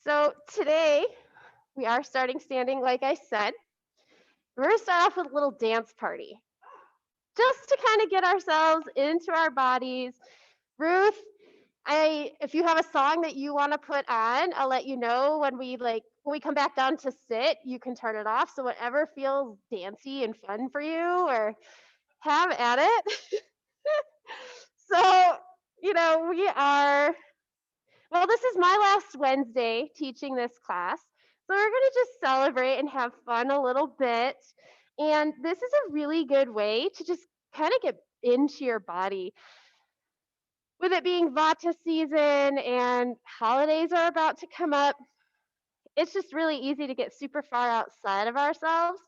So today we are starting standing, like I said. We're going to start off with a little dance party just to kind of get ourselves into our bodies. Ruth, if you have a song that you want to put on, I'll let you know when we come back down to sit, you can turn it off. So whatever feels dancey and fun for you, or have at it. So, we are this is my last Wednesday teaching this class. So we're going to just celebrate and have fun a little bit. And this is a really good way to just kind of get into your body. With it being Vata season and holidays are about to come up, it's just really easy to get super far outside of ourselves.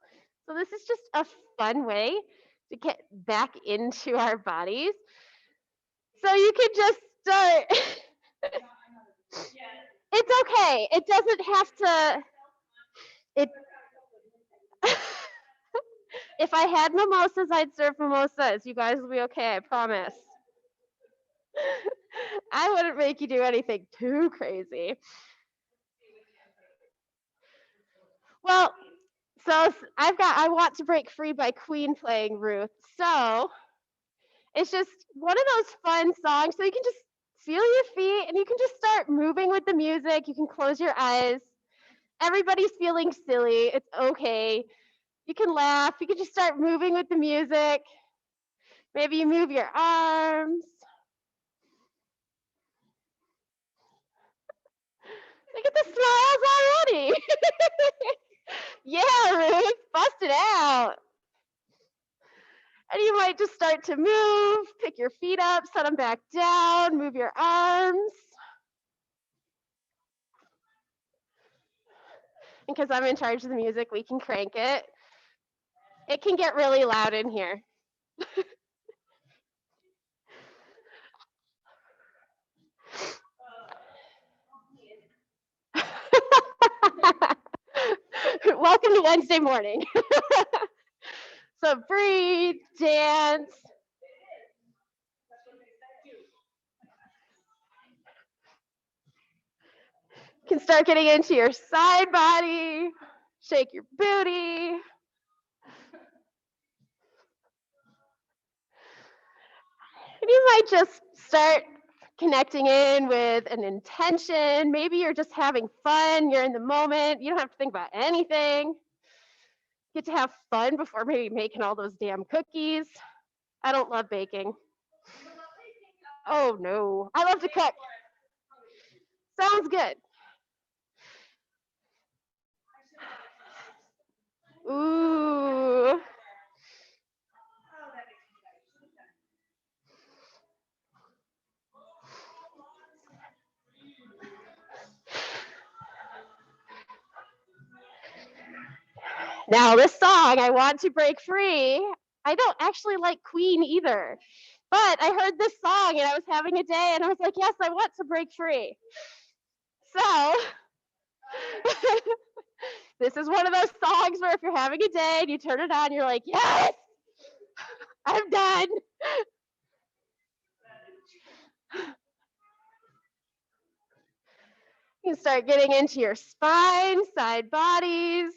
So this is just a fun way to get back into our bodies. So you can just start. It's okay. It doesn't have to. It. If I had mimosas, I'd serve mimosas. You guys will be okay, I promise. I wouldn't make you do anything too crazy. Well, so I Want to Break Free by Queen playing, Ruth. So it's just one of those fun songs. So you can just feel your feet and you can just start moving with the music. You can close your eyes. Everybody's feeling silly. It's okay. You can laugh. You can just start moving with the music. Maybe you move your arms. Look at the smiles already. Yeah, Ruth, bust it out. And you might just start to move, pick your feet up, set them back down, move your arms. And because I'm in charge of the music, we can crank it. It can get really loud in here. Welcome to Wednesday morning. So breathe, dance. You can start getting into your side body, shake your booty. And you might just start connecting in with an intention. Maybe you're just having fun, you're in the moment, you don't have to think about anything. Get to have fun before maybe making all those damn cookies. I don't love baking. Oh no, I love to cook. Sounds good. Ooh. Now, this song, I Want to Break Free, I don't actually like Queen either. But I heard this song and I was having a day and I was like, yes, I want to break free. So, this is one of those songs where if you're having a day and you turn it on, you're like, yes, I'm done. You start getting into your spine, side bodies.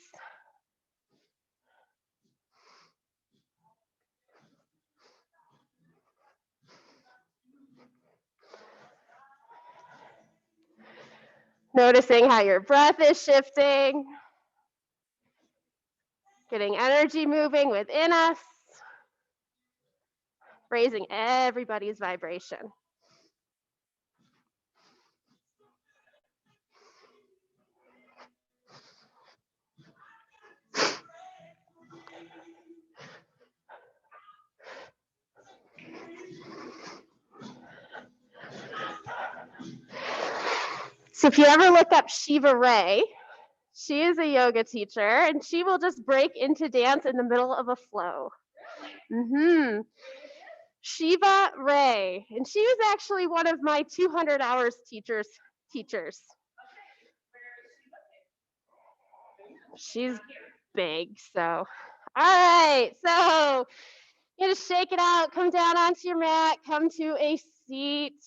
Noticing how your breath is shifting. Getting energy moving within us. Raising everybody's vibration. So if you ever look up Shiva Ray, she is a yoga teacher and she will just break into dance in the middle of a flow. Shiva Ray. And she was actually one of my 200 hours teachers. She's big, so. All right, so you just shake it out, come down onto your mat, come to a seat.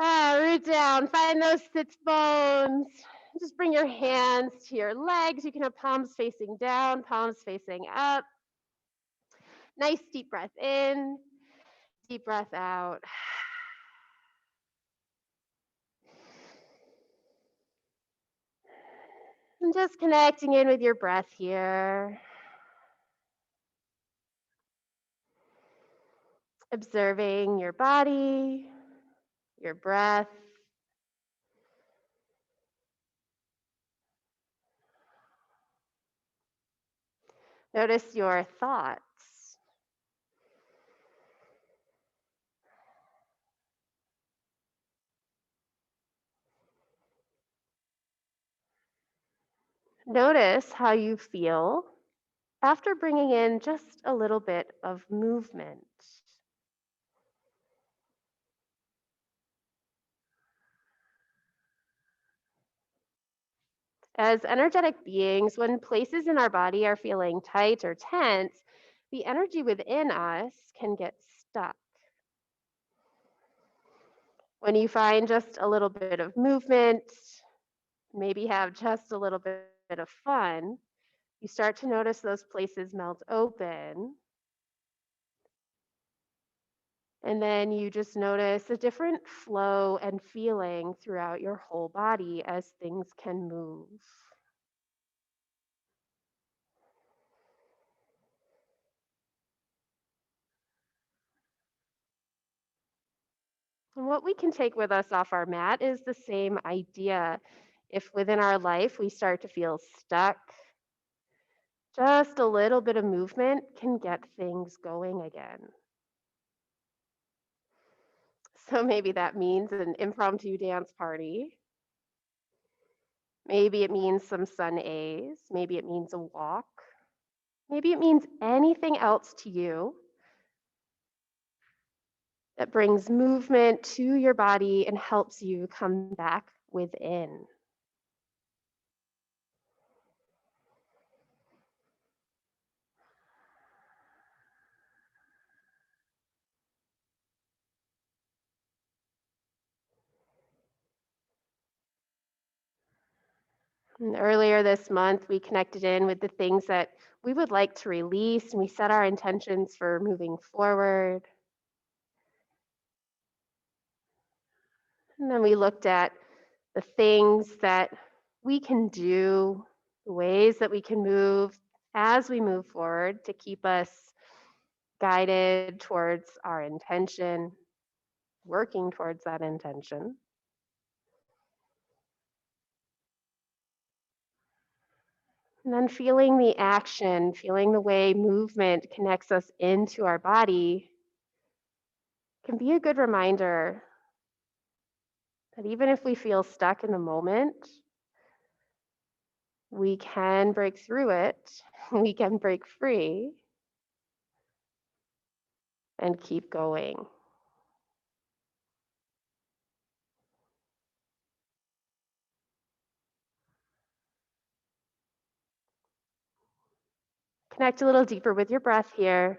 Root down, find those sits bones. Just bring your hands to your legs. You can have palms facing down, palms facing up. Nice deep breath in, deep breath out. And just connecting in with your breath here. Observing your body, your breath. Notice your thoughts. Notice how you feel after bringing in just a little bit of movement. As energetic beings, when places in our body are feeling tight or tense, the energy within us can get stuck. When you find just a little bit of movement, maybe have just a little bit of fun, you start to notice those places melt open. And then you just notice a different flow and feeling throughout your whole body as things can move. And what we can take with us off our mat is the same idea. If within our life we start to feel stuck, just a little bit of movement can get things going again. So maybe that means an impromptu dance party. Maybe it means some sun A's. Maybe it means a walk. Maybe it means anything else to you that brings movement to your body and helps you come back within. And earlier this month, we connected in with the things that we would like to release, and we set our intentions for moving forward. And then we looked at the things that we can do, the ways that we can move as we move forward to keep us guided towards our intention, working towards that intention. And then feeling the action, feeling the way movement connects us into our body can be a good reminder that even if we feel stuck in the moment, we can break through it, we can break free and keep going. Connect a little deeper with your breath here.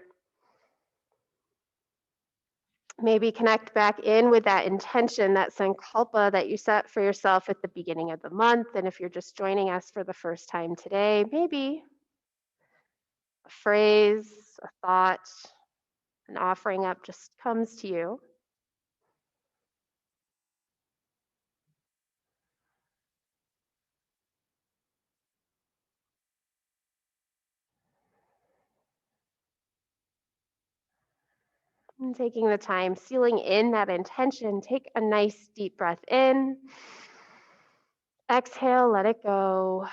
Maybe connect back in with that intention, that sankalpa that you set for yourself at the beginning of the month. And if you're just joining us for the first time today, maybe a phrase, a thought, an offering up just comes to you. And taking the time, sealing in that intention, take a nice deep breath in. Exhale, let it go.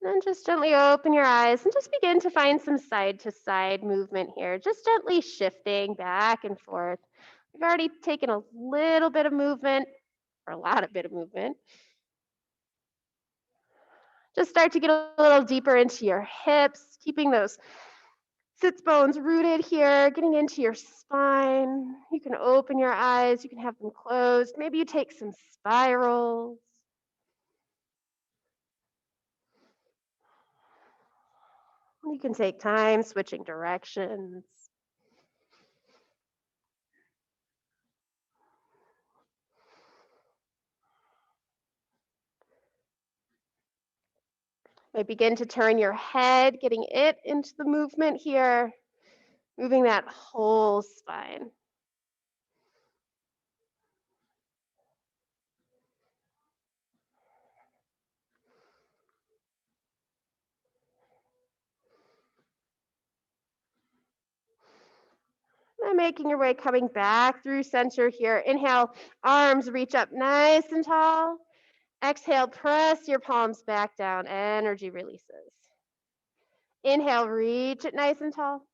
Then just gently open your eyes and just begin to find some side to side movement here, just gently shifting back and forth. We've already taken a little bit of movement, or a lot of bit of movement. Just start to get a little deeper into your hips, keeping those sits bones rooted here, getting into your spine. You can open your eyes, you can have them closed. Maybe you take some spirals. You can take time switching directions. Might begin to turn your head, getting it into the movement here, moving that whole spine. And making your way coming back through center here. Inhale, arms reach up nice and tall. Exhale, press your palms back down. Energy releases. Inhale, reach it nice and tall.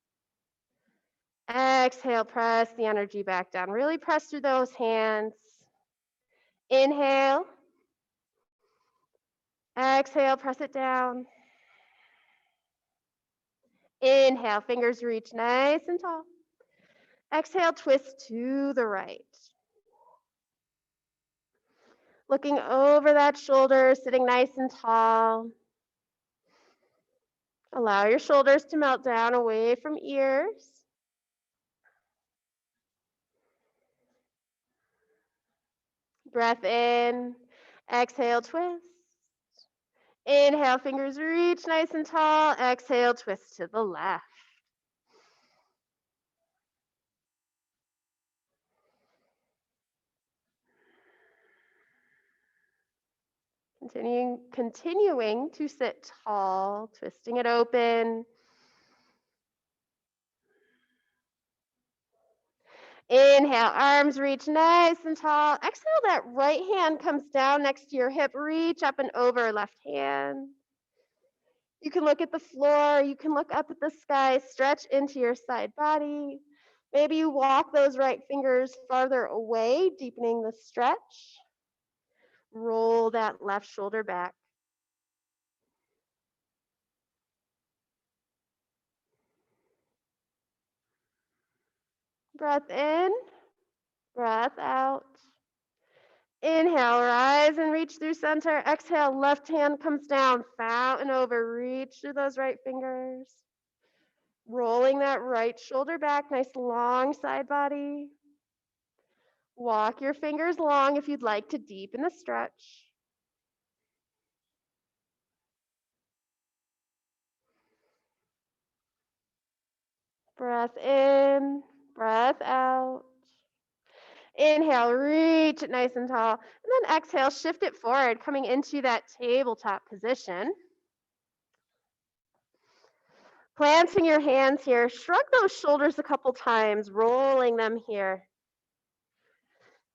Exhale, press the energy back down. Really press through those hands. Inhale. Exhale, press it down. Inhale, fingers reach nice and tall. Exhale, twist to the right. Looking over that shoulder, sitting nice and tall. Allow your shoulders to melt down away from ears. Breath in, exhale, twist. Inhale, fingers reach nice and tall. Exhale, twist to the left. Continuing to sit tall, twisting it open. Inhale, arms reach nice and tall. Exhale, that right hand comes down next to your hip. Reach up and over left hand. You can look at the floor. You can look up at the sky. Stretch into your side body. Maybe you walk those right fingers farther away, deepening the stretch. Roll that left shoulder back. Breath in, breath out. Inhale, rise and reach through center. Exhale, left hand comes down, fountain over. Reach through those right fingers. Rolling that right shoulder back, nice long side body. Walk your fingers long if you'd like to deepen the stretch. Breath in, breath out. Inhale, reach it nice and tall. And then exhale, shift it forward, coming into that tabletop position. Planting your hands here, shrug those shoulders a couple times, rolling them here.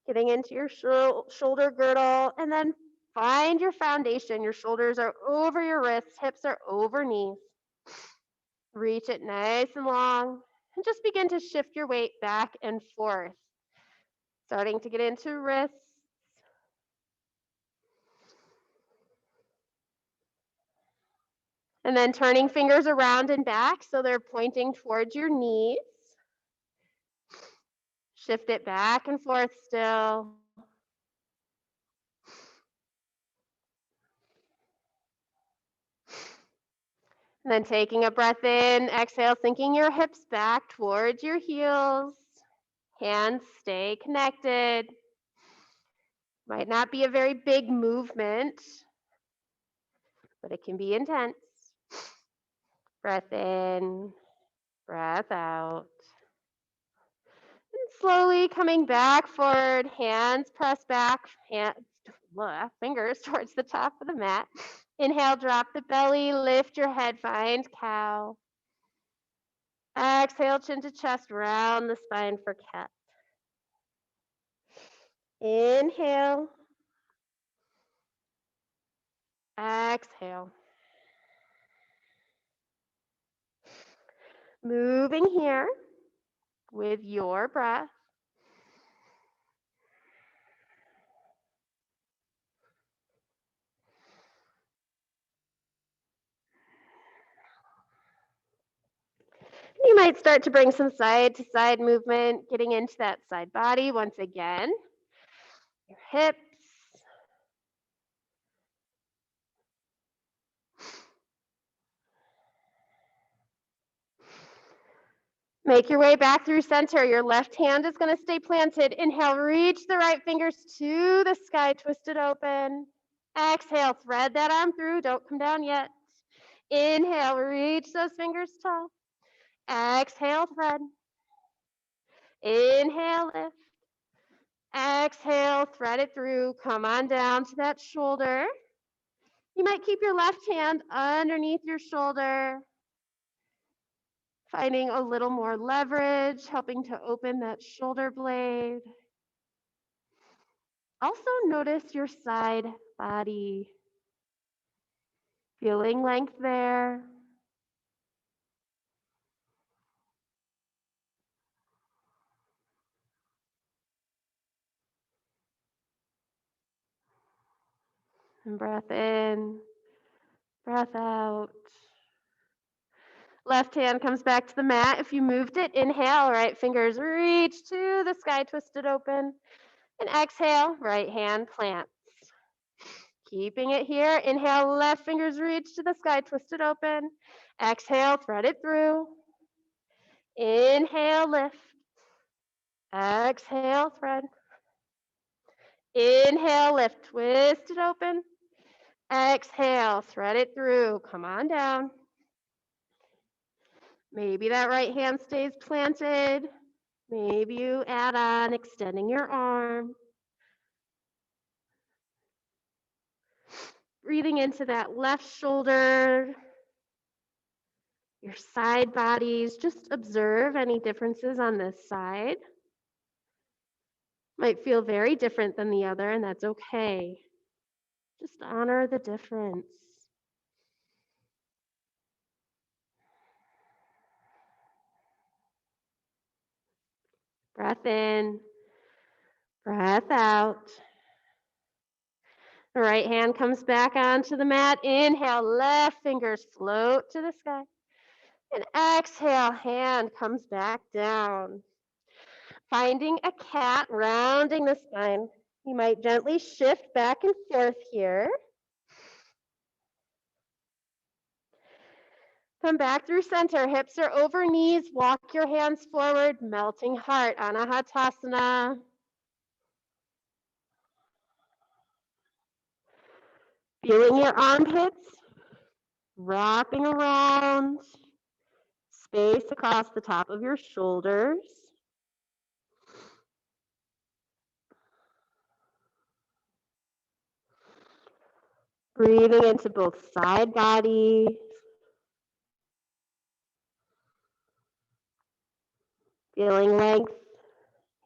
Getting into your shoulder girdle, and then find your foundation. Your shoulders are over your wrists, hips are over knees. Reach it nice and long, and just begin to shift your weight back and forth. Starting to get into wrists. And then turning fingers around and back so they're pointing towards your knees. Shift it back and forth still. And then taking a breath in, exhale, sinking your hips back towards your heels. Hands stay connected. Might not be a very big movement, but it can be intense. Breath in, breath out. And slowly coming back forward, hands press back, fingers towards the top of the mat. Inhale, drop the belly, lift your head, find cow. Exhale, chin to chest, round the spine for cat. Inhale. Exhale. Moving here with your breath. You might start to bring some side to side movement, getting into that side body once again. Your hips. Make your way back through center. Your left hand is going to stay planted. Inhale, reach the right fingers to the sky, twist it open. Exhale, thread that arm through. Don't come down yet. Inhale, reach those fingers tall. Exhale, thread. Inhale, lift. Exhale, thread it through. Come on down to that shoulder. You might keep your left hand underneath your shoulder, finding a little more leverage, helping to open that shoulder blade. Also notice your side body, feeling length there. And breath in, breath out. Left hand comes back to the mat. If you moved it, inhale, right fingers reach to the sky, twisted open. And exhale, right hand plants. Keeping it here. Inhale, left fingers reach to the sky, twisted open. Exhale, thread it through. Inhale, lift. Exhale, thread. Inhale, lift, twist it open. Exhale, thread it through. Come on down. Maybe that right hand stays planted. Maybe you add on extending your arm. Breathing into that left shoulder, your side bodies. Just observe any differences on this side. Might feel very different than the other, and that's okay. Just honor the difference. Breath in, breath out. The right hand comes back onto the mat. Inhale, left fingers float to the sky. And exhale, hand comes back down. Finding a cat, rounding the spine. You might gently shift back and forth here. Come back through center, hips are over knees, walk your hands forward, melting heart, Anahatasana. Feeling your armpits, wrapping around, space across the top of your shoulders. Breathing into both side bodies. Feeling length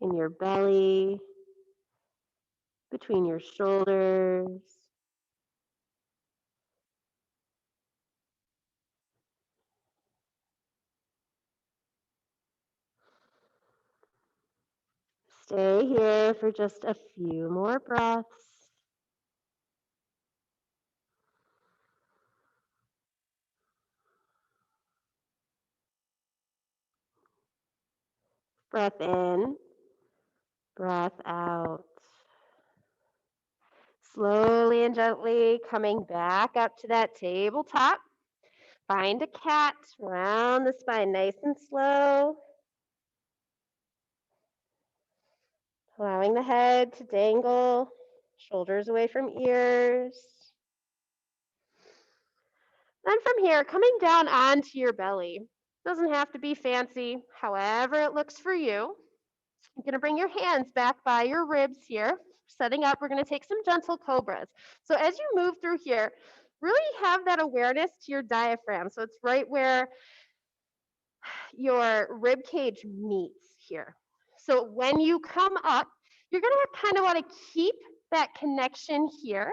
in your belly, between your shoulders. Stay here for just a few more breaths. Breath in, breath out. Slowly and gently coming back up to that tabletop. Find a cat, round the spine nice and slow. Allowing the head to dangle, shoulders away from ears. Then from here, coming down onto your belly. Doesn't have to be fancy, however it looks for you. You're going to bring your hands back by your ribs here. Setting up, we're going to take some gentle cobras. So as you move through here, really have that awareness to your diaphragm. So it's right where your rib cage meets here. So when you come up, you're going to kind of want to keep that connection here.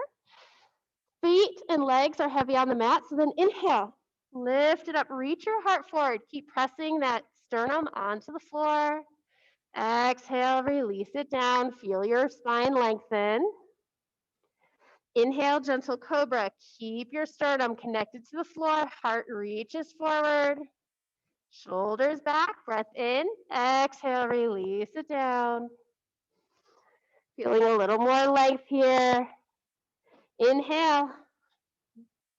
Feet and legs are heavy on the mat. So then inhale, lift it up, reach your heart forward. Keep pressing that sternum onto the floor. Exhale, release it down. Feel your spine lengthen. Inhale, gentle cobra. Keep your sternum connected to the floor. Heart reaches forward. Shoulders back. Breath in. Exhale, release it down. Feeling a little more length here. Inhale.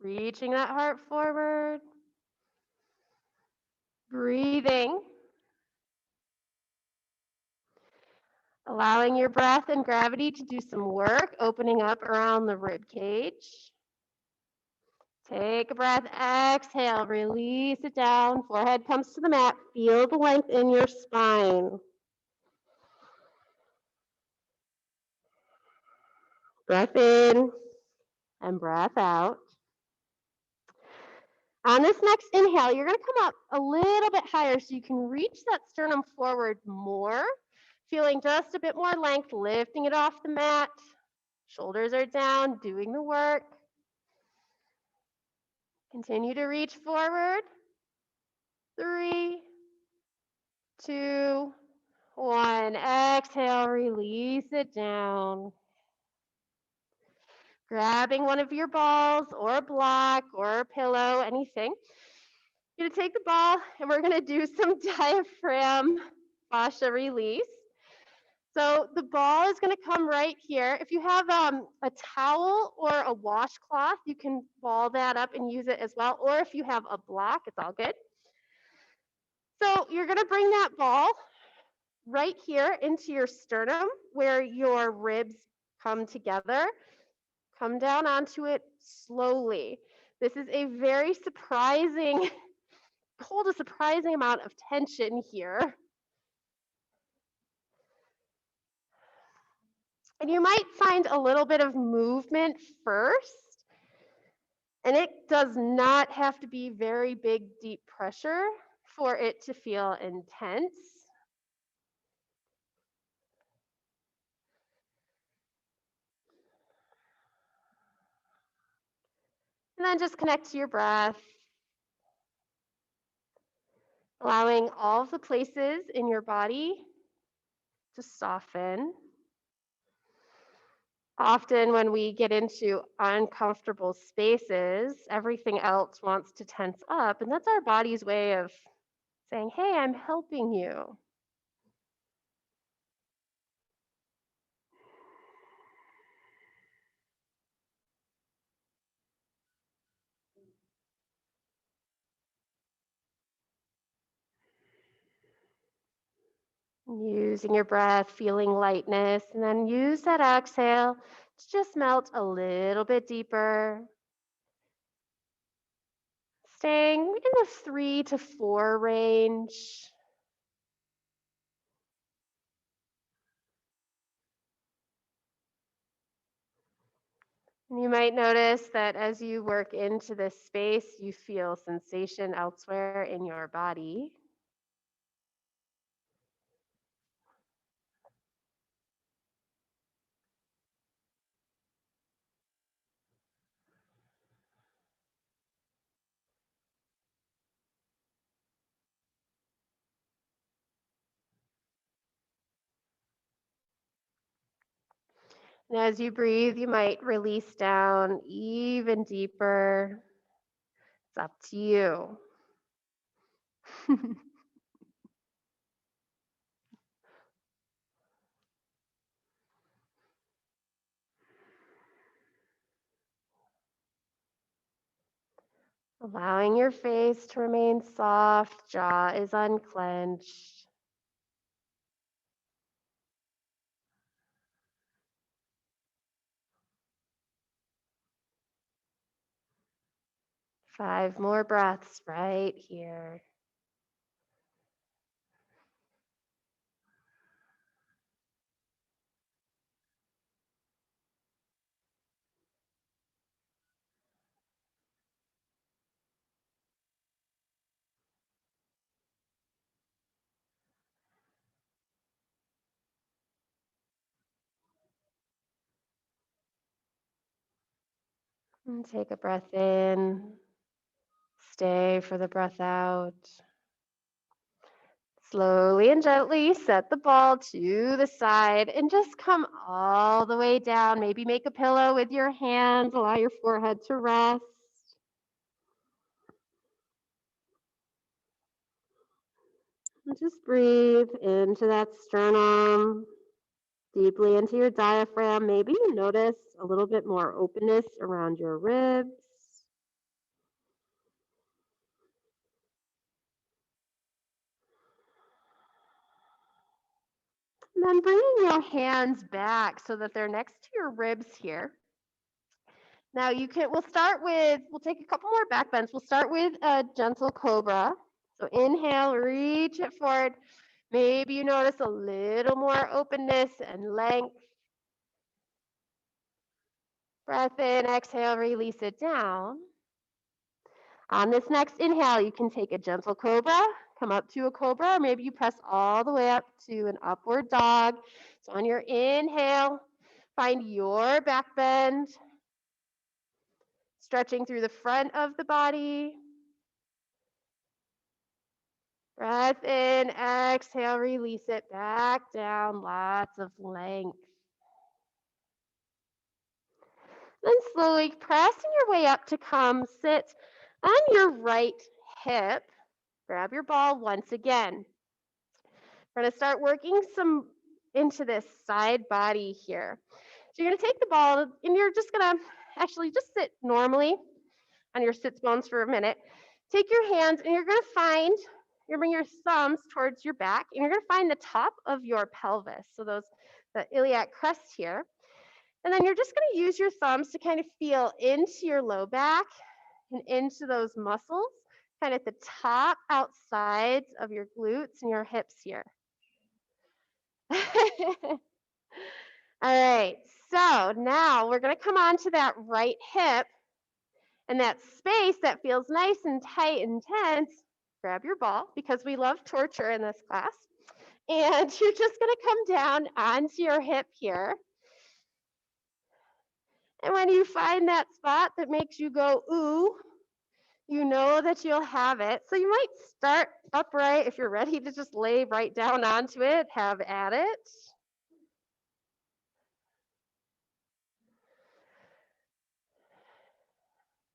Reaching that heart forward. Breathing. Allowing your breath and gravity to do some work, opening up around the rib cage. Take a breath, exhale, release it down. Forehead comes to the mat. Feel the length in your spine. Breath in and breath out. On this next inhale, you're going to come up a little bit higher so you can reach that sternum forward more, feeling just a bit more length, lifting it off the mat. Shoulders are down, doing the work. Continue to reach forward. 3, 2, 1. Exhale, release it down. Grabbing one of your balls or a block or a pillow, anything. You're going to take the ball and we're going to do some diaphragm fascia release. So the ball is going to come right here. If you have a towel or a washcloth, you can ball that up and use it as well. Or if you have a block, it's all good. So you're going to bring that ball right here into your sternum where your ribs come together. Come down onto it slowly. This is a very surprising, hold a surprising amount of tension here. And you might find a little bit of movement first. And it does not have to be very big, deep pressure for it to feel intense. And then just connect to your breath, allowing all of the places in your body to soften. Often when we get into uncomfortable spaces, everything else wants to tense up, and that's our body's way of saying, hey, I'm helping you. Using your breath, feeling lightness, and then use that exhale to just melt a little bit deeper. Staying in the 3 to 4 range. And you might notice that as you work into this space, you feel sensation elsewhere in your body. And as you breathe, you might release down even deeper. It's up to you. Allowing your face to remain soft, jaw is unclenched. Five more breaths right here. And take a breath in. Stay for the breath out. Slowly and gently set the ball to the side and just come all the way down. Maybe make a pillow with your hands. Allow your forehead to rest. And just breathe into that sternum, deeply into your diaphragm. Maybe you notice a little bit more openness around your ribs. And then bringing your hands back so that they're next to your ribs here. Now we'll take a couple more back bends. We'll start with a gentle cobra. So inhale, reach it forward. Maybe you notice a little more openness and length. Breath in, exhale, release it down. On this next inhale, you can take a gentle cobra, come up to a cobra, or maybe you press all the way up to an upward dog. So on your inhale, find your back bend, stretching through the front of the body. Breath in, exhale, release it back down, lots of length. Then slowly pressing your way up to come sit on your right hip. Grab your ball once again. We're going to start working some into this side body here. So you're going to take the ball and you're just going to actually just sit normally on your sits bones for a minute. Take your hands and you're going to bring your thumbs towards your back and you're going to find the top of your pelvis. So the iliac crest here. And then you're just going to use your thumbs to kind of feel into your low back and into those muscles, kind of at the top outsides of your glutes and your hips here. All right, so now we're going to come on to that right hip, and that space that feels nice and tight and tense. Grab your ball, because we love torture in this class, and you're just going to come down onto your hip here. And when you find that spot that makes you go, ooh, you know that you'll have it. So you might start upright. If you're ready to just lay right down onto it, have at it.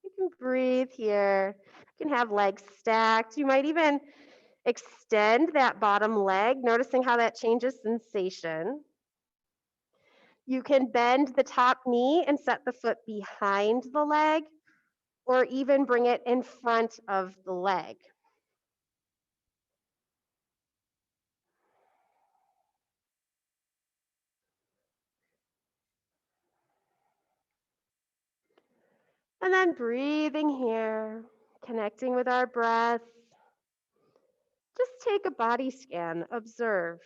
You can breathe here. You can have legs stacked. You might even extend that bottom leg, noticing how that changes sensation. You can bend the top knee and set the foot behind the leg, or even bring it in front of the leg. And then breathing here, connecting with our breath. Just take a body scan, observe.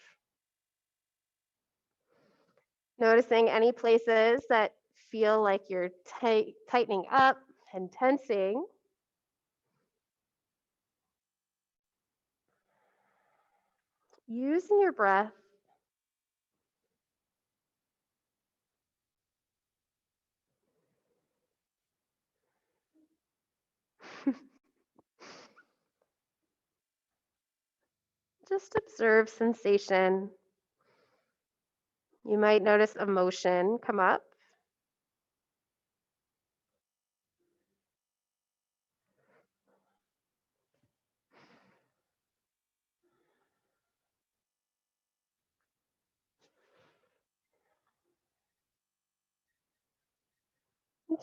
Noticing any places that feel like you're tightening up and tensing. Using your breath. Just observe sensation. You might notice emotion come up.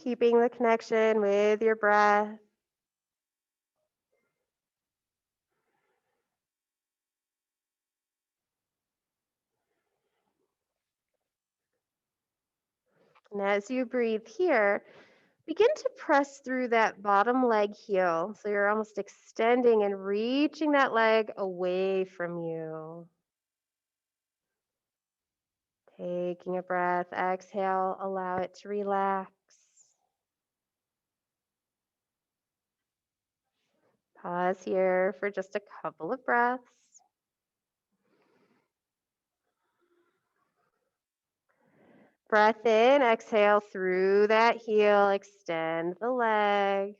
Keeping the connection with your breath. And as you breathe here, begin to press through that bottom leg heel. So you're almost extending and reaching that leg away from you. Taking a breath, exhale, allow it to relax. Pause here for just a couple of breaths. Breath in, exhale through that heel, extend the leg.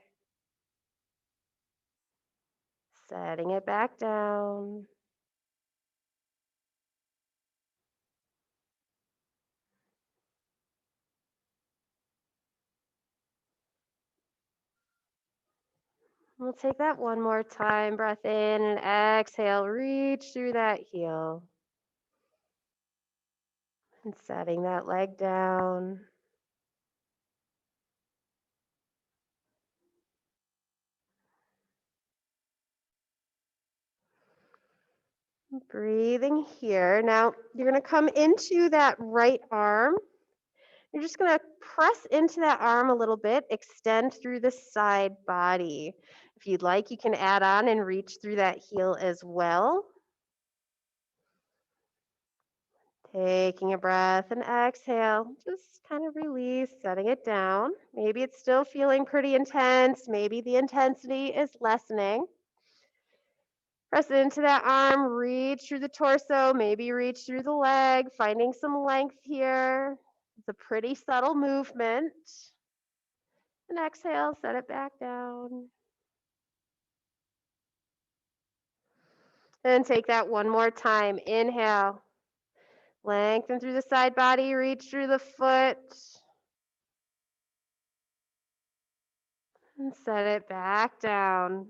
Setting it back down. We'll take that one more time. Breath in and exhale, reach through that heel. And setting that leg down. Breathing here. Now you're going to come into that right arm. You're just going to press into that arm a little bit, extend through the side body. If you'd like, you can add on and reach through that heel as well. Taking a breath and exhale, just kind of release, setting it down. Maybe it's still feeling pretty intense. Maybe the intensity is lessening. Press into that arm, reach through the torso, maybe reach through the leg, finding some length here. It's a pretty subtle movement. And exhale, set it back down. And take that one more time. Inhale. Lengthen through the side body, reach through the foot. And set it back down.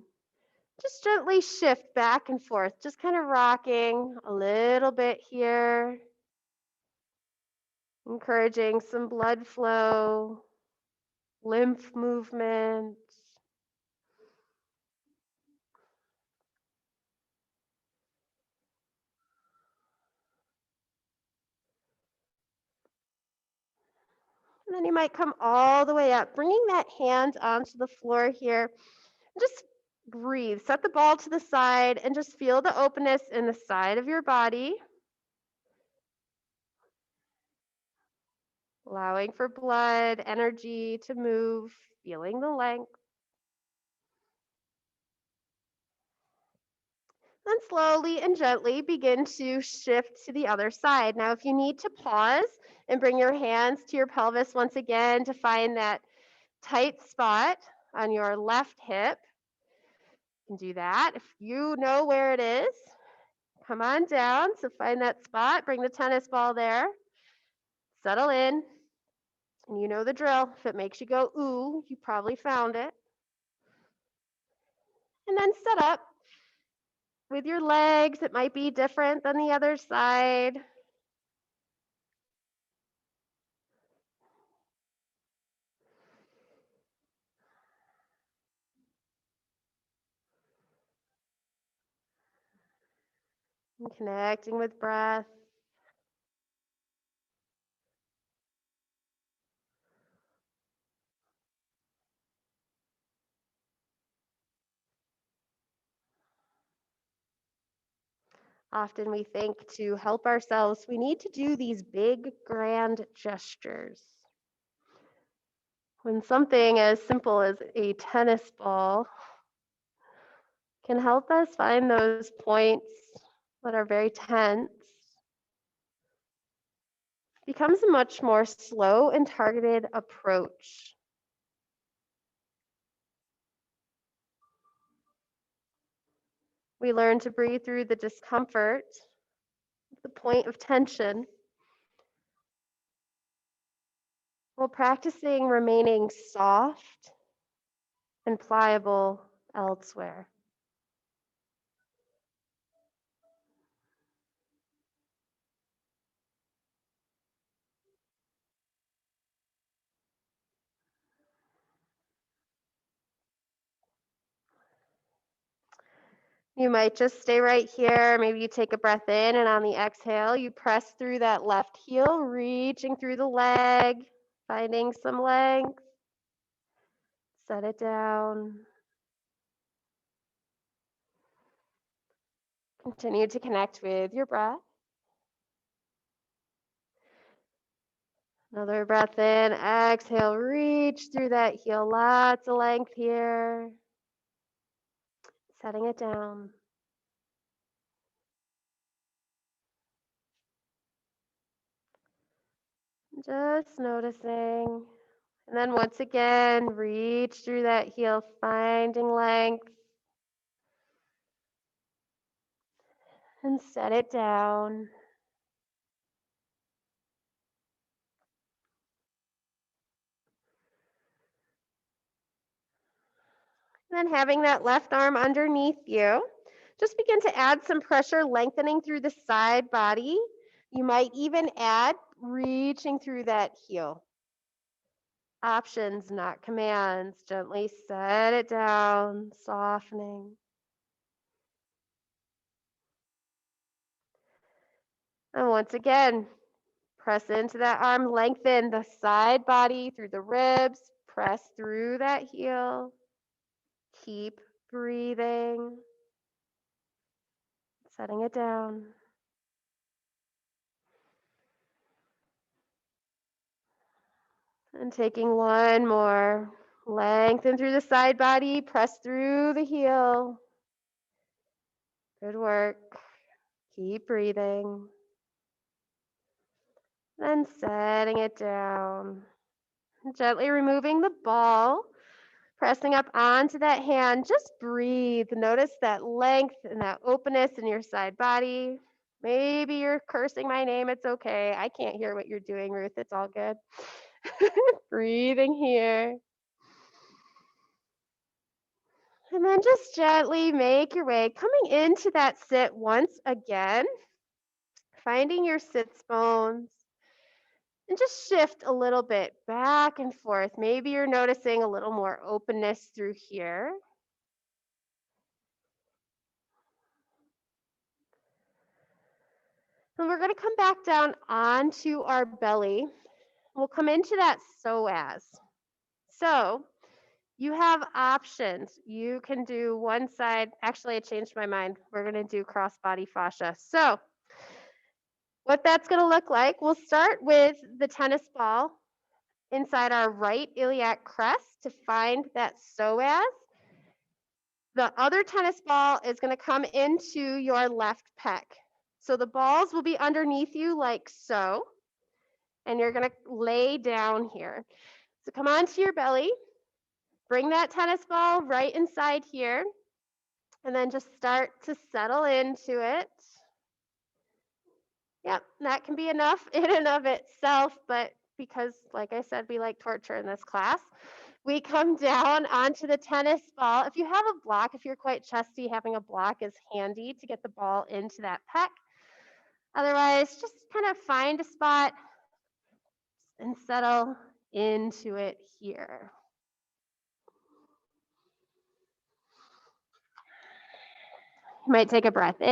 Just gently shift back and forth, just kind of rocking a little bit here. Encouraging some blood flow, lymph movement. And then you might come all the way up, bringing that hand onto the floor here. Just breathe. Set the ball to the side and just feel the openness in the side of your body. Allowing for blood, energy to move, feeling the length. Then slowly and gently begin to shift to the other side. Now, if you need to pause and bring your hands to your pelvis once again to find that tight spot on your left hip, you can do that. If you know where it is, come on down. So find that spot, bring the tennis ball there, settle in, and you know the drill. If it makes you go, ooh, you probably found it. And then set up with your legs. It might be different than the other side. And connecting with breath. Often we think to help ourselves, we need to do these big, grand gestures. When something as simple as a tennis ball can help us find those points that are very tense, becomes a much more slow and targeted approach. We learn to breathe through the discomfort, the point of tension, while practicing remaining soft and pliable elsewhere. You might just stay right here. Maybe you take a breath in, and on the exhale, you press through that left heel, reaching through the leg, finding some length. Set it down. Continue to connect with your breath. Another breath in, exhale, reach through that heel. Lots of length here. Setting it down. Just noticing. And then once again, reach through that heel, finding length. And set it down. And then having that left arm underneath you, just begin to add some pressure, lengthening through the side body. You might even add reaching through that heel. Options, not commands. Gently set it down, softening. And once again, Press into that arm, lengthen the side body through the ribs, press through that heel. Keep breathing, setting it down. And taking one more. Lengthen through the side body, press through the heel. Good work. Keep breathing. Then setting it down. Gently removing the ball, pressing up onto that hand. Just breathe. Notice that length and that openness in your side body. Maybe you're cursing my name. It's okay. I can't hear what you're doing, Ruth. It's all good. Breathing here. And then just gently make your way, coming into that sit once again, finding your sits bones, and just shift a little bit back and forth. Maybe you're noticing a little more openness through here. And we're going to come back down onto our belly. We'll come into that psoas. So you have options. You can do one side. Actually, I changed my mind. We're going to do cross body fascia. So what that's going to look like, we'll start with the tennis ball inside our right iliac crest to find that psoas. The other tennis ball is going to come into your left pec. So the balls will be underneath you like so, and you're going to lay down here. So come onto your belly, bring that tennis ball right inside here, and then just start to settle into it. Yep, that can be enough in and of itself, but because, like I said, we like torture in this class, we come down onto the tennis ball. If you have a block, if you're quite chesty, having a block is handy to get the ball into that pec. Otherwise, just kind of find a spot and settle into it here. You might take a breath in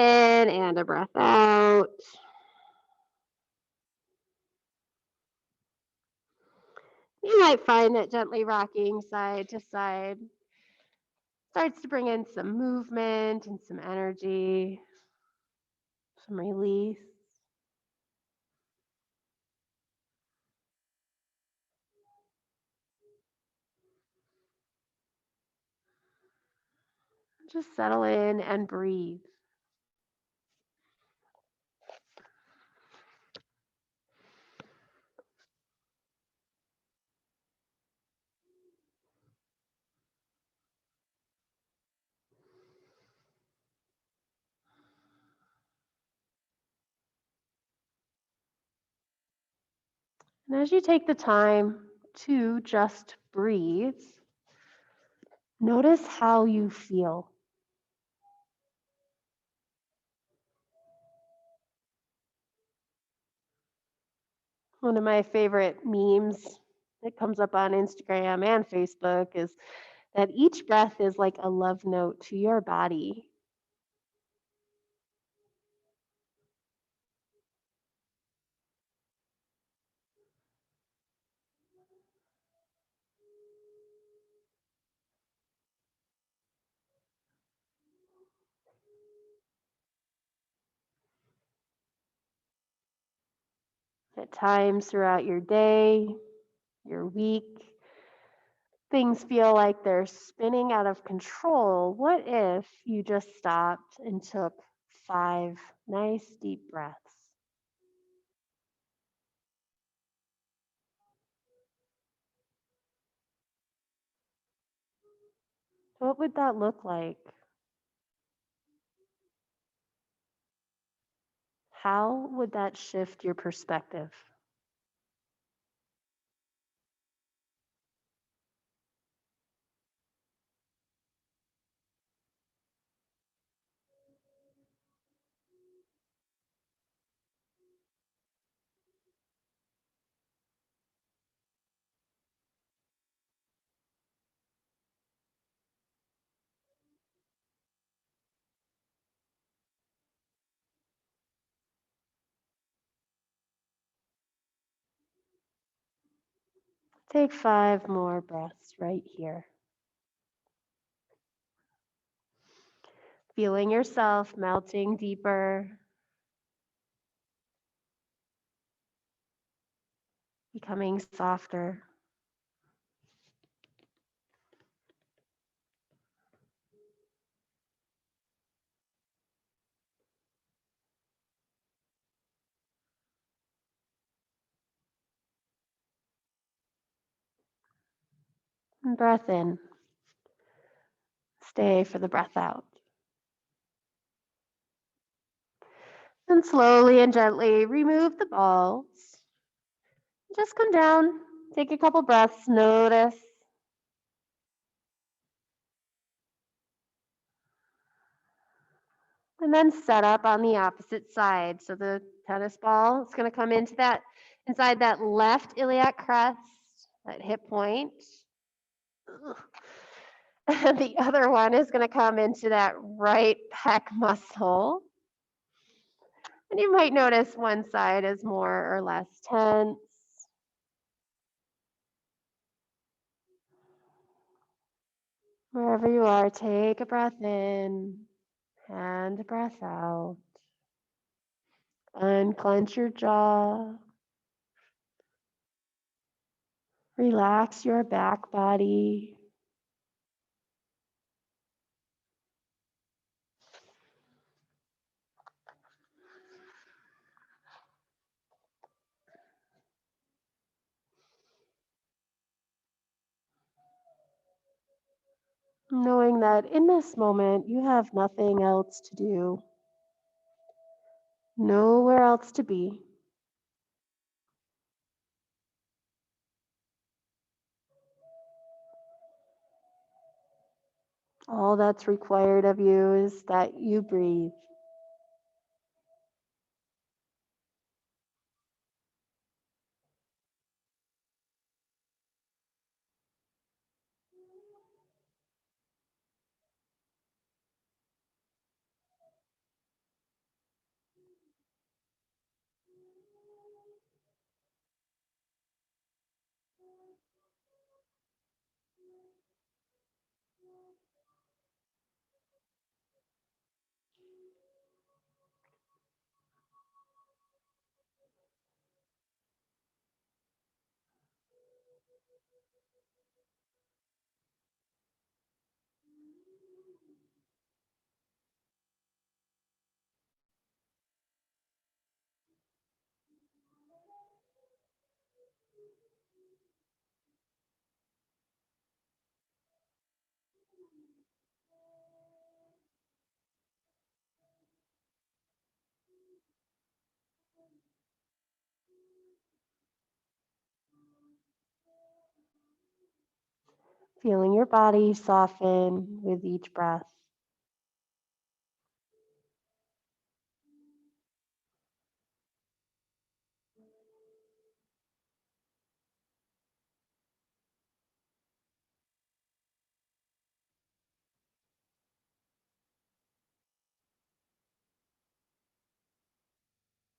and a breath out. You might find that gently rocking side to side starts to bring in some movement and some energy, some release. Just settle in and breathe. And as you take the time to just breathe, notice how you feel. One of my favorite memes that comes up on Instagram and Facebook is that each breath is like a love note to your body. At times throughout your day, your week, things feel like they're spinning out of control. What if you just stopped and took 5 nice deep breaths? What would that look like? How would that shift your perspective? Take 5 more breaths right here. Feeling yourself melting deeper, becoming softer. And breath in. Stay for the breath out. And slowly and gently remove the balls. Just come down. Take a couple breaths. Notice. And then set up on the opposite side. So the tennis ball is going to come inside that left iliac crest, that hip point. And the other one is going to come into that right pec muscle. And you might notice one side is more or less tense. Wherever you are, take a breath in and a breath out. Unclench your jaw. Relax your back body. Knowing that in this moment you have nothing else to do, nowhere else to be. All that's required of you is that you breathe. Feeling your body soften with each breath.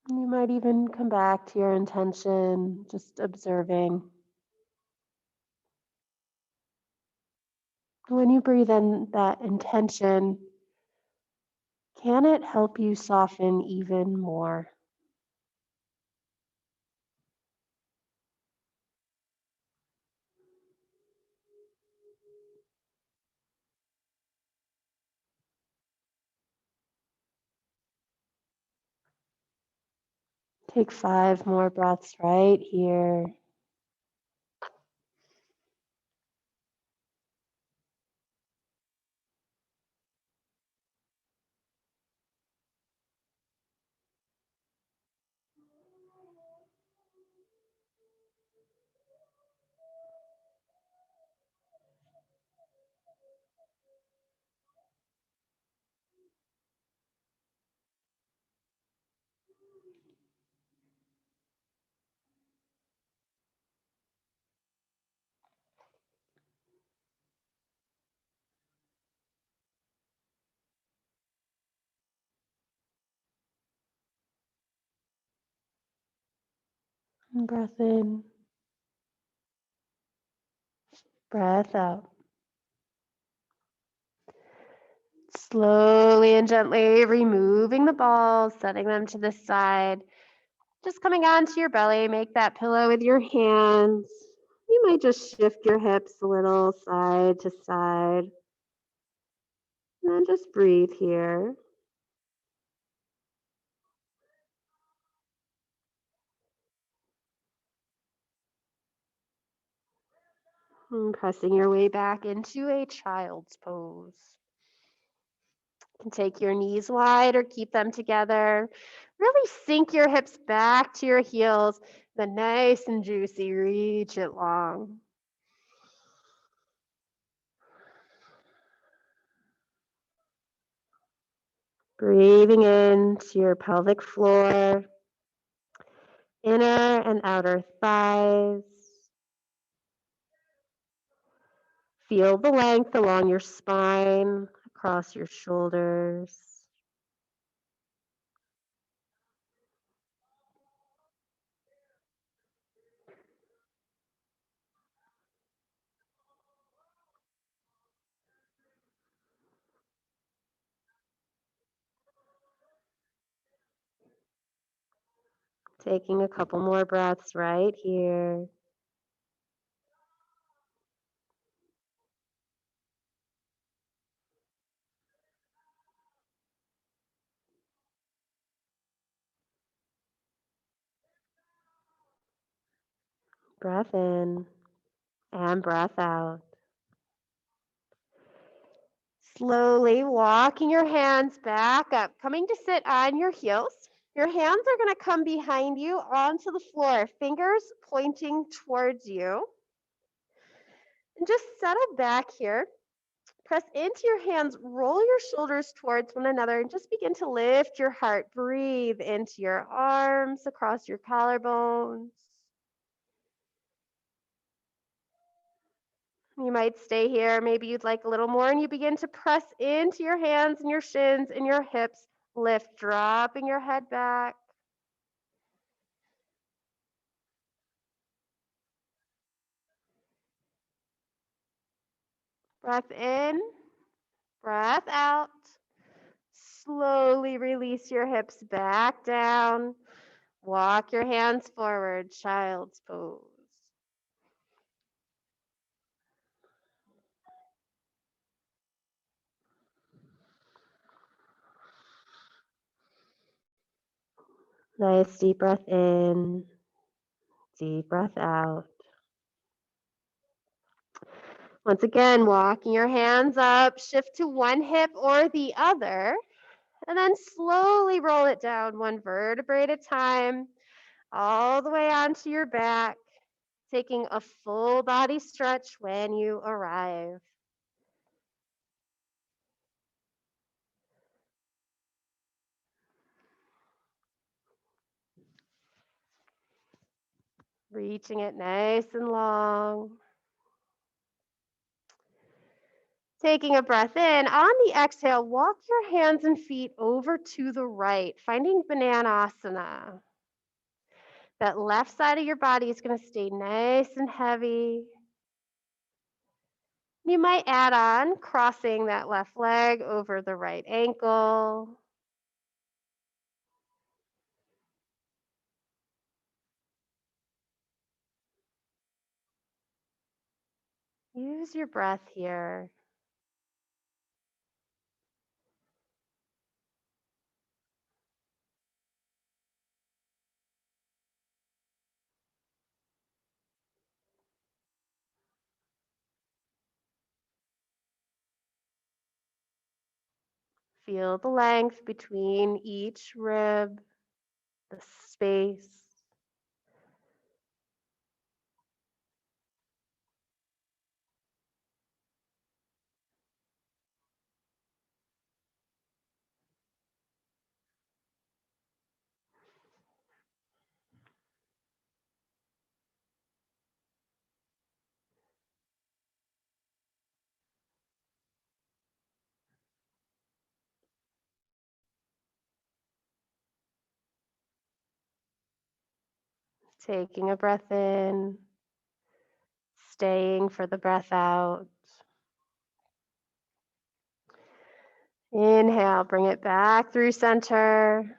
You might even come back to your intention, just observing. When you breathe in that intention, can it help you soften even more? Take 5 more breaths right here. And breath in Breath out. Slowly and gently removing the balls, setting them to the side. Just coming onto your belly, make that pillow with your hands. You might just shift your hips a little side to side. And then just breathe here. And pressing your way back into a child's pose. You can take your knees wide or keep them together. Really sink your hips back to your heels. Then nice and juicy, reach it long. Breathing into your pelvic floor, inner and outer thighs. Feel the length along your spine, across your shoulders. Taking a couple more breaths right here. Breath in and breath out. Slowly walking your hands back up, coming to sit on your heels. Your hands are going to come behind you onto the floor, fingers pointing towards you. And just settle back here. Press into your hands, roll your shoulders towards one another, and just begin to lift your heart. Breathe into your arms, across your collarbones. You might stay here. Maybe you'd like a little more, and you begin to press into your hands and your shins and your hips. Lift, dropping your head back. Breath in, breath out. Slowly release your hips back down. Walk your hands forward, child's pose. Nice deep breath in, deep breath out. Once again, walking your hands up, shift to one hip or the other, and then slowly roll it down one vertebrae at a time, all the way onto your back, taking a full body stretch when you arrive. Reaching it nice and long. Taking a breath in. On the exhale, walk your hands and feet over to the right, finding Bananasana. That left side of your body is going to stay nice and heavy. You might add on crossing that left leg over the right ankle. Use your breath here. Feel the length between each rib, the space. Taking a breath in, Staying for the breath out. Inhale, bring it back through center.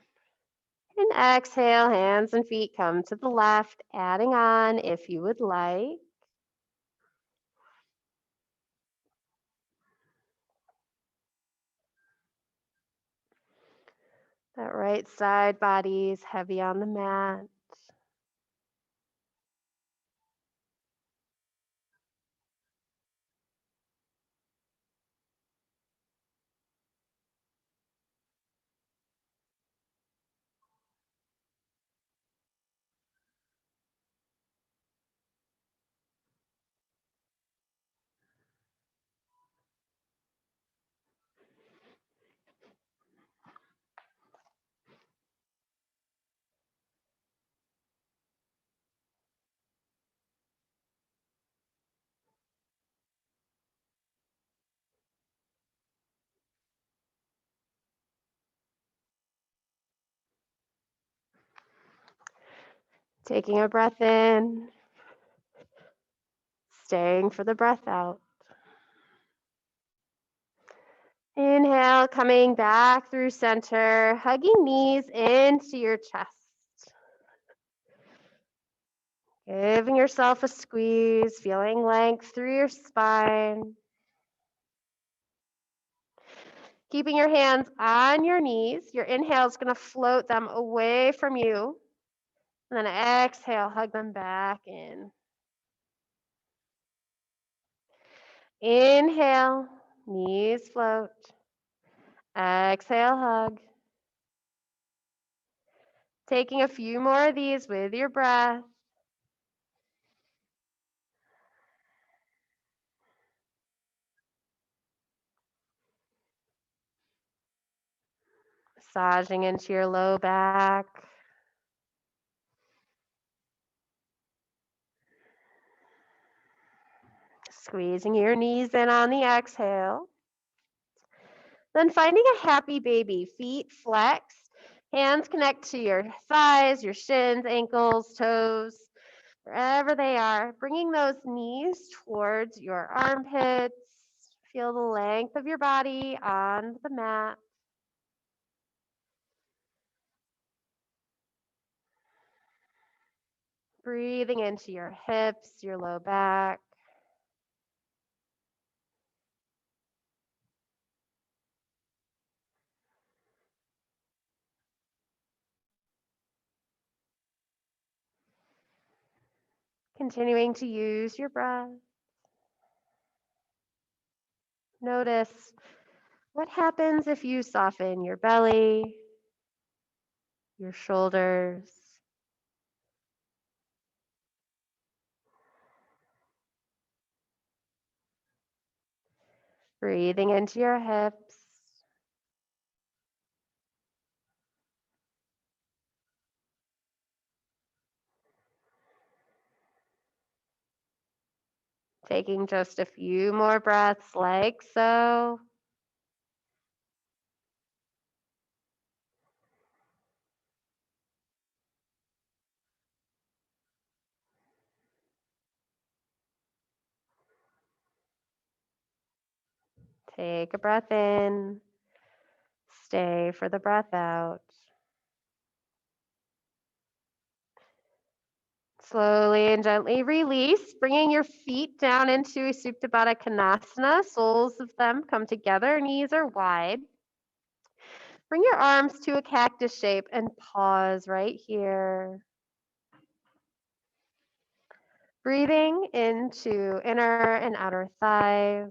And exhale, hands and feet come to the left, adding on if you would like. That right side body is heavy on the mat. Taking a breath in, staying for the breath out. Inhale, coming back through center, hugging knees into your chest. Giving yourself a squeeze, feeling length through your spine. Keeping your hands on your knees. Your inhale is going to float them away from you. And then exhale, hug them back in. Inhale, knees float. Exhale, hug. Taking a few more of these with your breath. Massaging into your low back. Squeezing your knees in on the exhale. Then finding a happy baby. Feet flex. Hands connect to your thighs, your shins, ankles, toes, wherever they are. Bringing those knees towards your armpits. Feel the length of your body on the mat. Breathing into your hips, your low back. Continuing to use your breath. Notice what happens if you soften your belly, your shoulders, breathing into your hips. Taking just a few more breaths like so. Take a breath in. Stay for the breath out. Slowly and gently release, bringing your feet down into Supta Baddha Konasana. Soles of them come together, knees are wide. Bring your arms to a cactus shape and pause right here. Breathing into inner and outer thighs.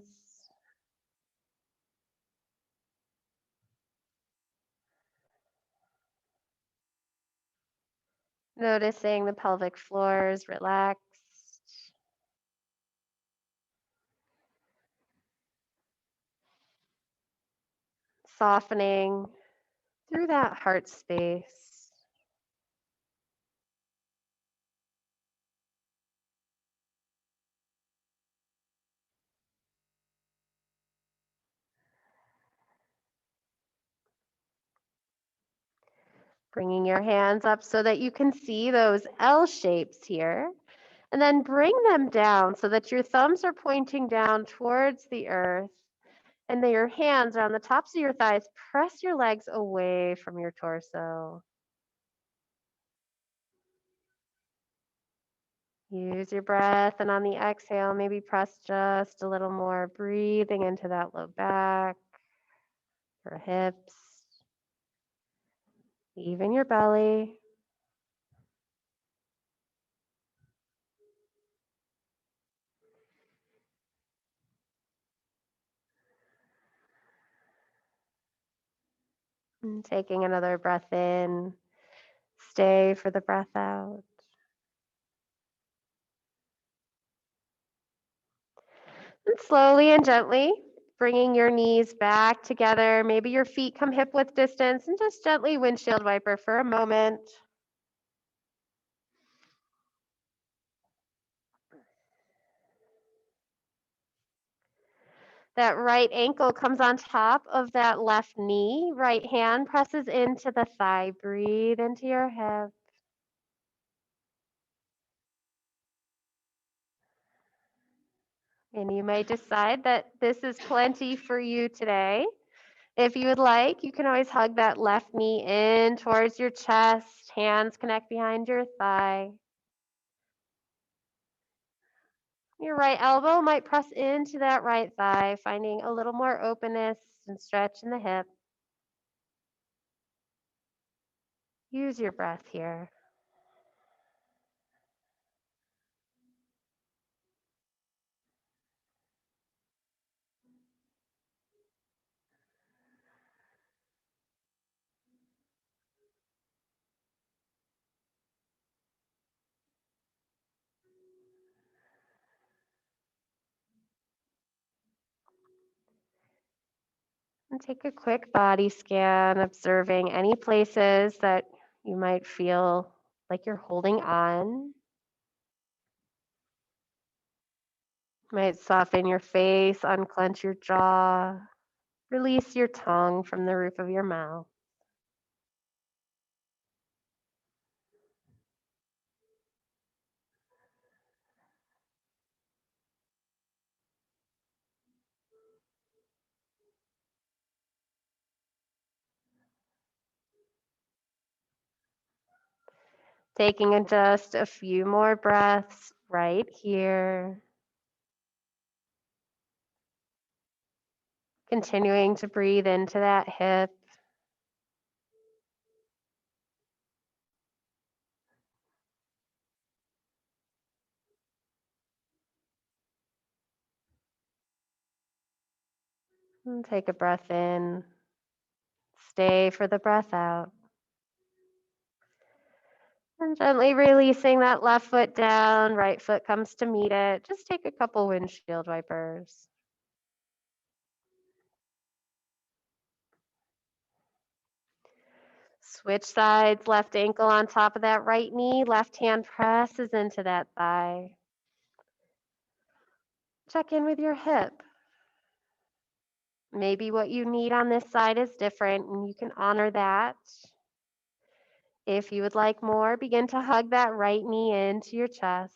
Noticing the pelvic floor is relaxed. Softening through that heart space. Bringing your hands up so that you can see those L shapes here. And then bring them down so that your thumbs are pointing down towards the earth and then your hands are on the tops of your thighs. Press your legs away from your torso. Use your breath, and on the exhale, maybe press just a little more, breathing into that low back, your hips, even your belly. And taking another breath in, stay for the breath out. And slowly and gently bringing your knees back together. Maybe your feet come hip width distance and just gently windshield wiper for a moment. That right ankle comes on top of that left knee. Right hand presses into the thigh. Breathe into your hip. And you may decide that this is plenty for you today. If you would like, you can always hug that left knee in towards your chest. Hands connect behind your thigh. Your right elbow might press into that right thigh, finding a little more openness and stretch in the hip. Use your breath here. And take a quick body scan, observing any places that you might feel like you're holding on. Might soften your face, unclench your jaw, release your tongue from the roof of your mouth. Taking just a few more breaths right here. Continuing to breathe into that hip. And take a breath in. Stay for the breath out. And gently releasing that left foot down, right foot comes to meet it. Just take a couple windshield wipers. Switch sides, left ankle on top of that right knee, left hand presses into that thigh. Check in with your hip. Maybe what you need on this side is different, and you can honor that. If you would like more, begin to hug that right knee into your chest.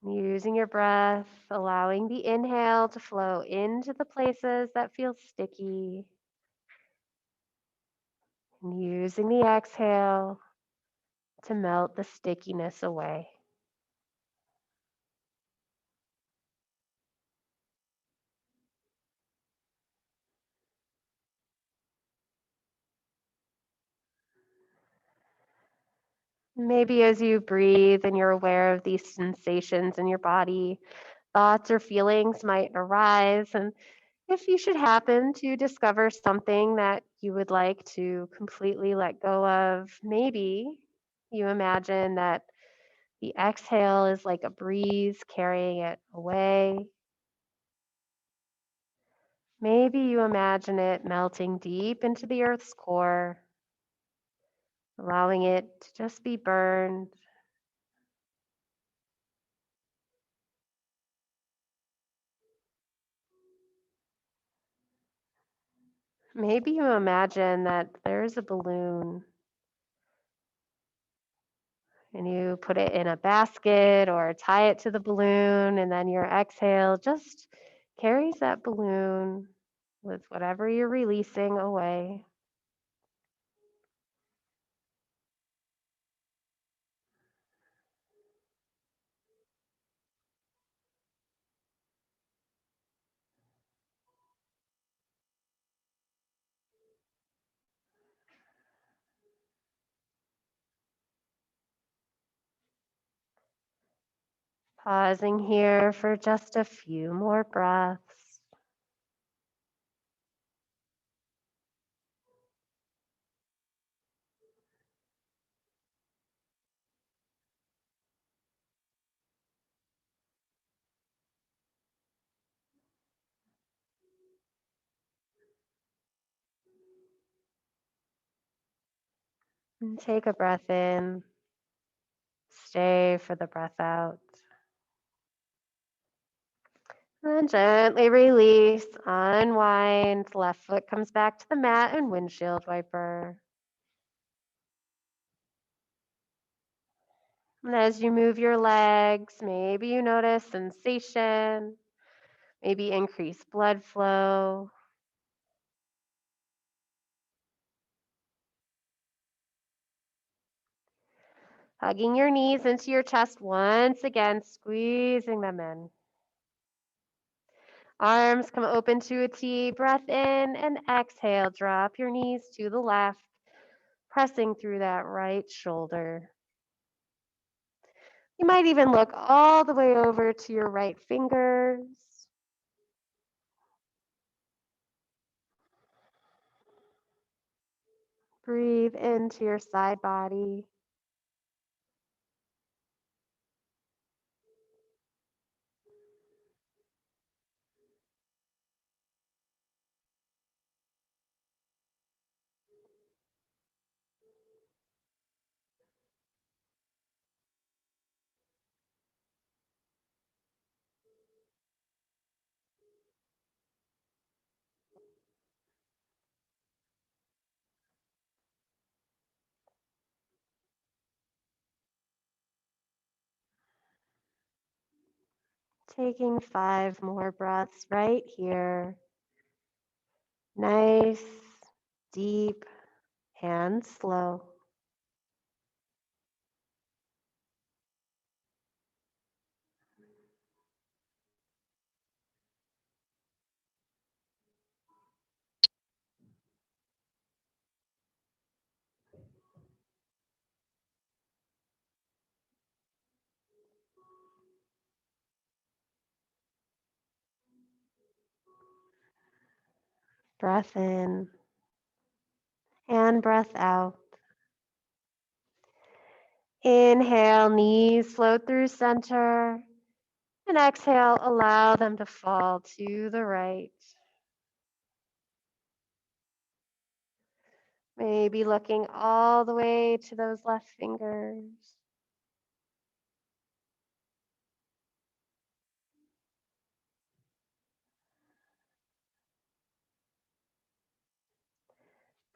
Using your breath, allowing the inhale to flow into the places that feel sticky. And using the exhale to melt the stickiness away. Maybe as you breathe and you're aware of these sensations in your body, thoughts or feelings might arise. And if you should happen to discover something that you would like to completely let go of, maybe you imagine that the exhale is like a breeze carrying it away. Maybe you imagine it melting deep into the earth's core, allowing it to just be burned. Maybe you imagine that there's a balloon and you put it in a basket or tie it to the balloon, and then your exhale just carries that balloon with whatever you're releasing away. Pausing here for just a few more breaths. And take a breath in. Stay for the breath out. And gently release, unwind. Left foot comes back to the mat and windshield wiper. And as you move your legs, maybe you notice sensation, maybe increased blood flow. Hugging your knees into your chest once again, squeezing them in. Arms come open to a T. Breath in and exhale. Drop your knees to the left, pressing through that right shoulder. You might even look all the way over to your right fingers. Breathe into your side body. Taking 5 more breaths right here. Nice, deep, and slow. Breath in and breath out. Inhale, knees float through center. And exhale, allow them to fall to the right. Maybe looking all the way to those left fingers.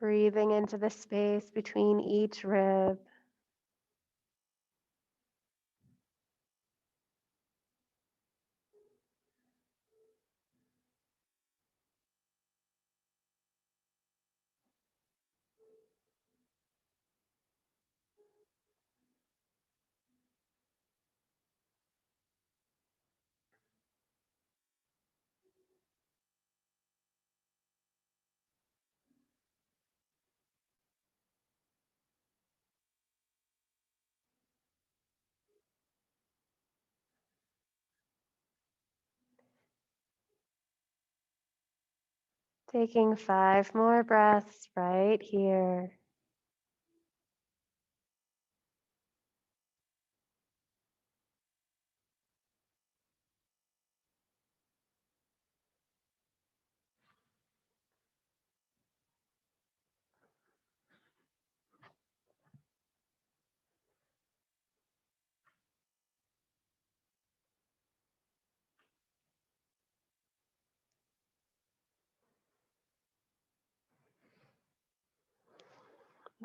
Breathing into the space between each rib. Taking 5 more breaths right here.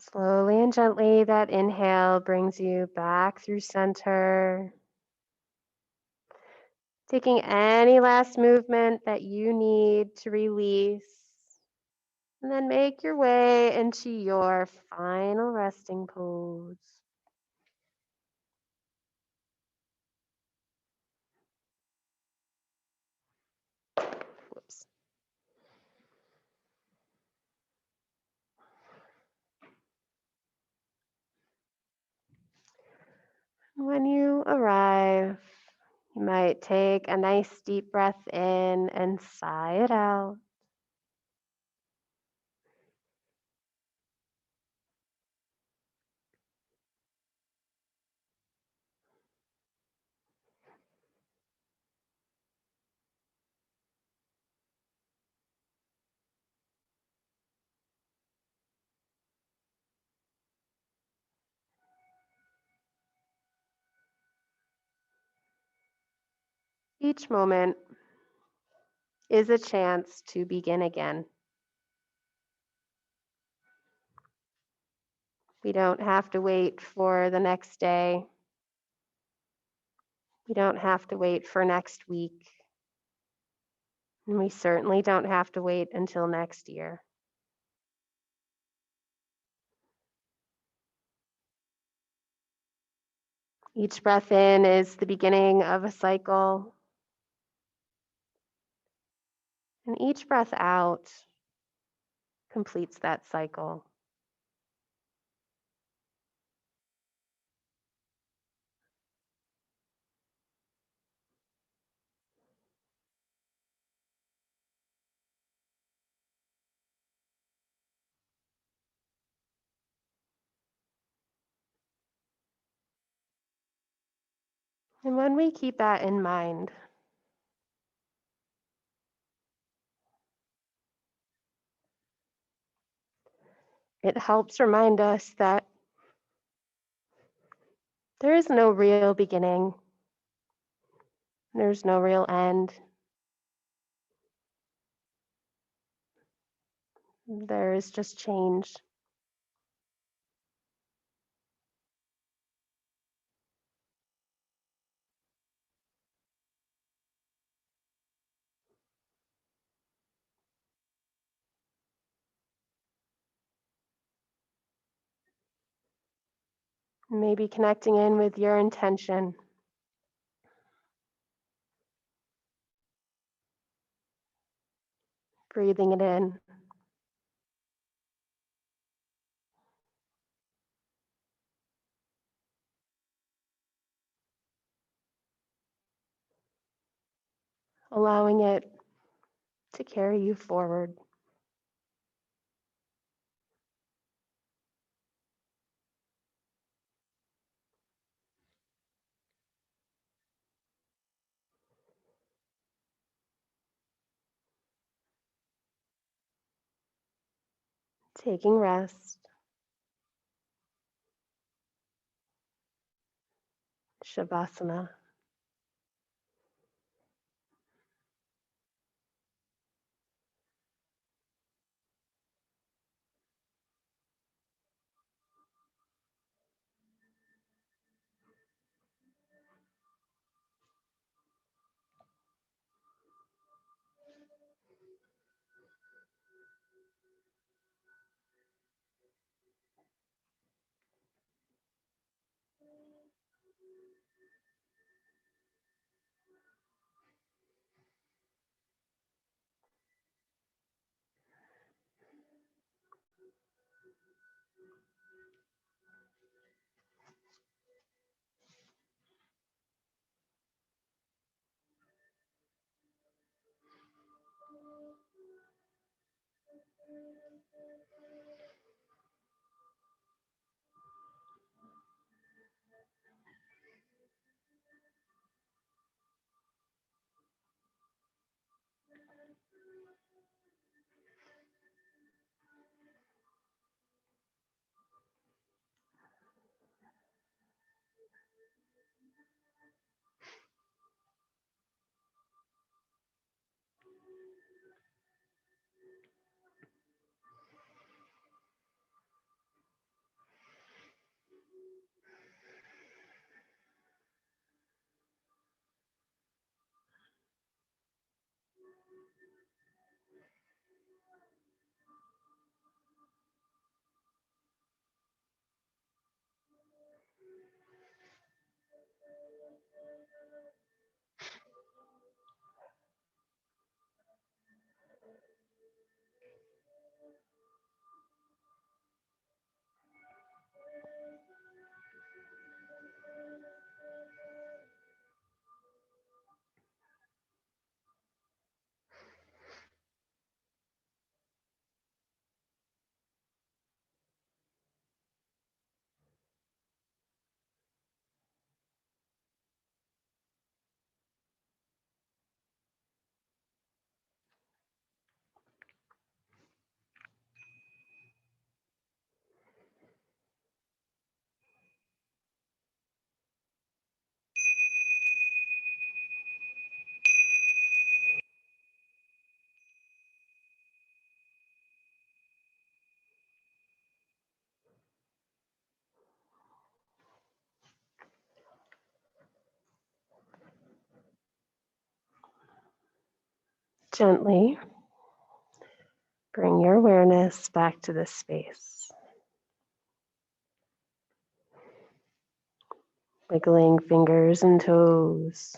Slowly and gently, that inhale brings you back through center. Taking any last movement that you need to release. And then make your way into your final resting pose. Whoops. When you arrive, you might take a nice deep breath in and sigh it out. Each moment is a chance to begin again. We don't have to wait for the next day. We don't have to wait for next week. And we certainly don't have to wait until next year. Each breath in is the beginning of a cycle, and each breath out completes that cycle. And when we keep that in mind, it helps remind us that there is no real beginning, there's no real end. There is just change. Maybe connecting in with your intention, breathing it in, allowing it to carry you forward. Taking rest, Shavasana. Gently bring your awareness back to this space. Wiggling fingers and toes.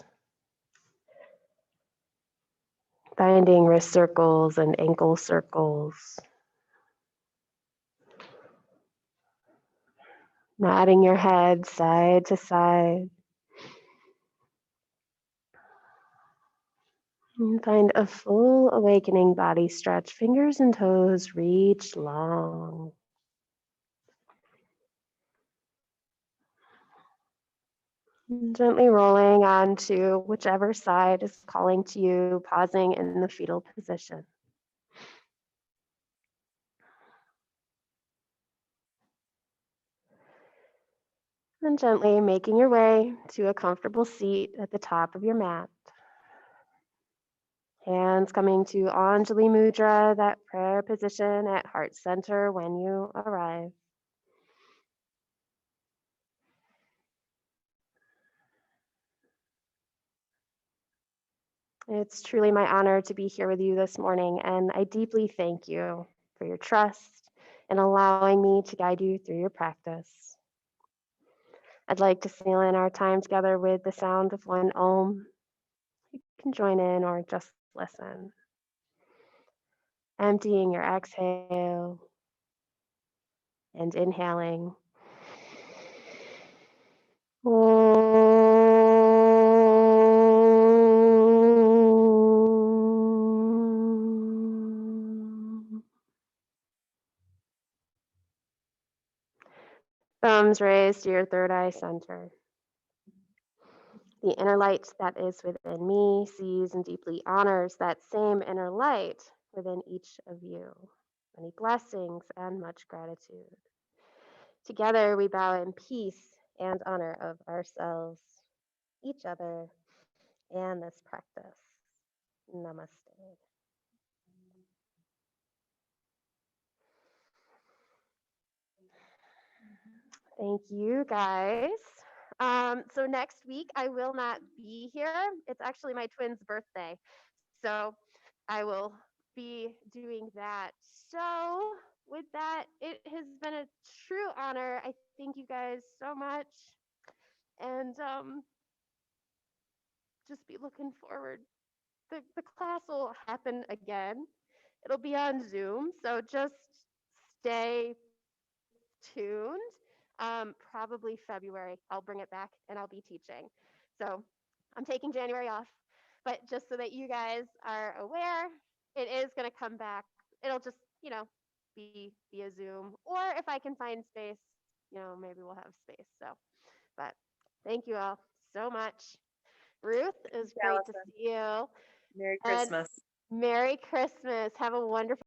Finding wrist circles and ankle circles. Nodding your head side to side. And find a full awakening body stretch. Fingers and toes reach long. And gently rolling onto whichever side is calling to you, pausing in the fetal position. And gently making your way to a comfortable seat at the top of your mat. Hands coming to Anjali Mudra, that prayer position at heart center when you arrive. It's truly my honor to be here with you this morning, and I deeply thank you for your trust and allowing me to guide you through your practice. I'd like to seal in our time together with the sound of one Om. You can join in or just listen. Emptying your exhale and inhaling. Thumbs raised to your third eye center. The inner light that is within me sees and deeply honors that same inner light within each of you. Many blessings and much gratitude. Together we bow in peace and honor of ourselves, each other, and this practice. Namaste. Thank you, guys. So next week I will not be here. It's actually my twin's birthday. So I will be doing that. So with that, it has been a true honor. I thank you guys so much. And just be looking forward. The class will happen again. It'll be on Zoom. So just stay tuned. Probably February. I'll bring it back and I'll be teaching. So I'm taking January off, but just so that you guys are aware, it is going to come back. It'll just, be via Zoom, or if I can find space, maybe we'll have space. So, but thank you all so much. Ruth, it was great to see you. Merry And Christmas. Merry Christmas. Have a wonderful